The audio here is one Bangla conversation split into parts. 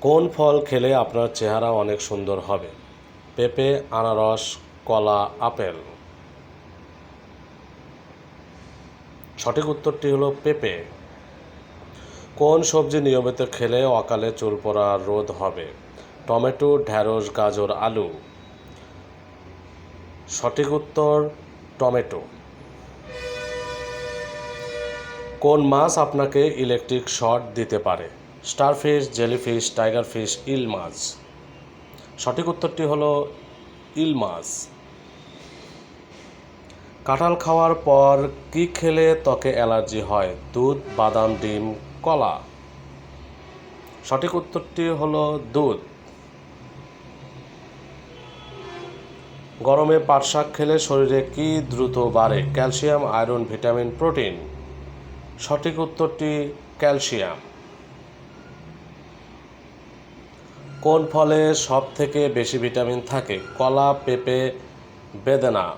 কোন ফল খেলে আপনার চেহারা অনেক সুন্দর হবে? পেঁপে, আনারস, কলা, আপেল। সঠিক উত্তরটি হলো পেঁপে। কোন সবজি নিয়মিত খেলে অকালে চুল পড়া রোধ হবে? টমেটো, ঢ্যাঁড়স, গাজর, আলু। সঠিক উত্তর টমেটো। কোন মাছ আপনাকে ইলেকট্রিক শক দিতে পারে? স্টারফিশ, জেলিফিশ, টাইগার ফিশ, ইল মাছ। সঠিক উত্তরটি হলো ইল মাছ। কাঁঠাল খাওয়ার পর কি খেলে ত্বকে অ্যালার্জি হয়? দুধ, বাদাম, ডিম, কলা। সঠিক উত্তরটি হলো দুধ। গরমে পাট শাক খেলে শরীরে কি দ্রুত বাড়ে? Calcium, iron, vitamin, protein. সঠিক উত্তরটি ক্যালসিয়াম। কোন ফলে সব থেকে বেশি ভিটামিন থাকে? কলা, পেঁপে, বেদানা।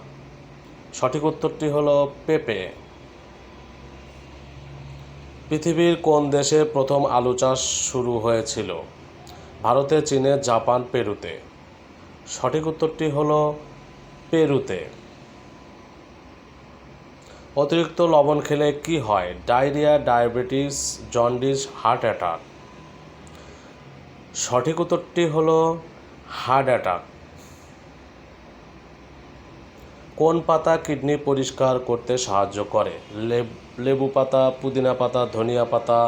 সঠিক উত্তরটি হলো পেঁপে। পৃথিবীর কোন দেশে প্রথম আলু চাষ শুরু হয়েছিল? ভারতে, চীনে, জাপান, পেরুতে। সঠিক উত্তরটি হলো পেরুতে। অতিরিক্ত লবণ খেলে কি হয়? Diarrhoea, diabetes, jaundice, heart attack. সঠিক উত্তরটি হলো হার্ট অ্যাটাক। কোন পাতা কিডনি পরিষ্কার করতে সাহায্য করে? লেবু পাতা, পুদিনা পাতা, ধনিয়া পাতা,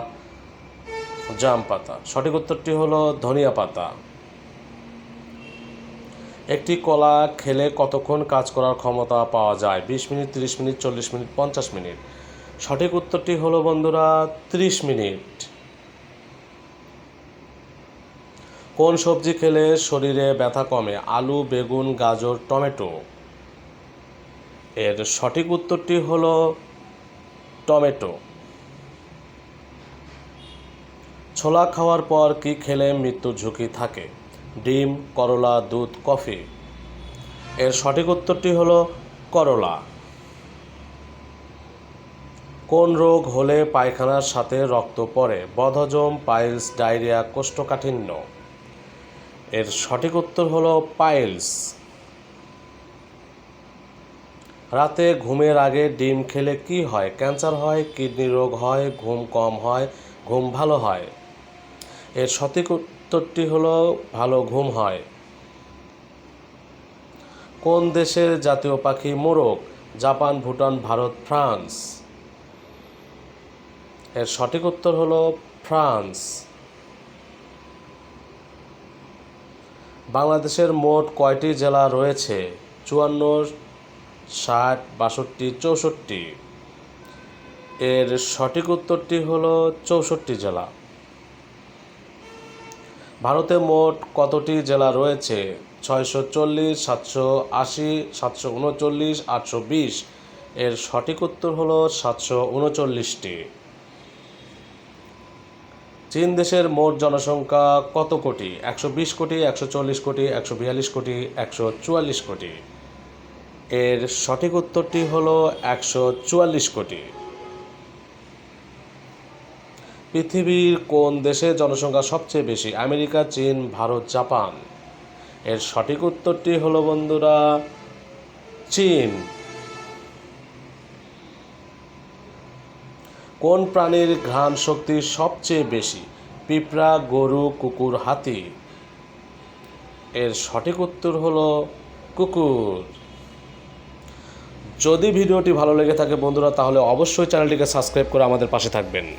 জাম পাতা। সঠিক উত্তরটি হলো ধনিয়া পাতা। একটি কলা খেলে কতক্ষণ কাজ করার ক্ষমতা পাওয়া যায়? 20 মিনিট, 30 মিনিট, 40 মিনিট, 50 মিনিট। সঠিক উত্তরটি হলো বন্ধুরা 30 মিনিট। কোন সবজি খেলে শরীরে ব্যথা কমে? আলু, বেগুন, গাজর, টমেটো। এর সঠিক উত্তরটি হলো টমেটো। ছোলা খাওয়ার পর কি খেলে মৃত্যুর ঝুঁকি থাকে? ডিম, করলা, দুধ, কফি। এর সঠিক উত্তরটি হলো করলা। কোন রোগ হলে পায়খানার সাথে রক্ত পড়ে? বদহজম, পাইলস, ডায়রিয়া, কোষ্ঠকাঠিন্য। এর সঠিক উত্তর হলো পাইলস। রাতে ঘুমের আগে ডিম খেলে কি হয়? ক্যান্সার হয়, কিডনি রোগ হয়, ঘুম কম হয়, ঘুম ভালো হয়। এর সঠিক উত্তরটি হলো ভালো ঘুম হয়। কোন দেশের জাতীয় পাখি মোরগ? Japan, Bhutan, Bharat, France. এর সঠিক উত্তর হলো ফ্রান্স। বাংলাদেশের মোট কয়টি জেলা রয়েছে? 54, 60, 62, 64। এর সঠিক উত্তরটি হলো 64 জেলা। ভারতে মোট কতটি জেলা রয়েছে? 640, 780, 739, 820। এর সঠিক উত্তর হলো 739টি। চীন দেশের মোট জনসংখ্যা কত কোটি? 120 কোটি, 140 কোটি, 142 কোটি, 144 কোটি। এর সঠিক উত্তরটি হলো 144 কোটি। পৃথিবীর কোন দেশে জনসংখ্যা সবচেয়ে বেশি? আমেরিকা, চীন, ভারত, জাপান। এর সঠিক উত্তরটি হলো বন্ধুরা চীন। কোন প্রাণীর ঘ্রাণ শক্তি সবচেয়ে বেশি? পিঁপড়া, গরু, কুকুর, হাতি। এর সঠিক উত্তর হলো কুকুর। যদি ভিডিওটি ভালো লেগে থাকে বন্ধুরা, তাহলে অবশ্যই চ্যানেলটিকে সাবস্ক্রাইব করে আমাদের পাশে থাকবেন।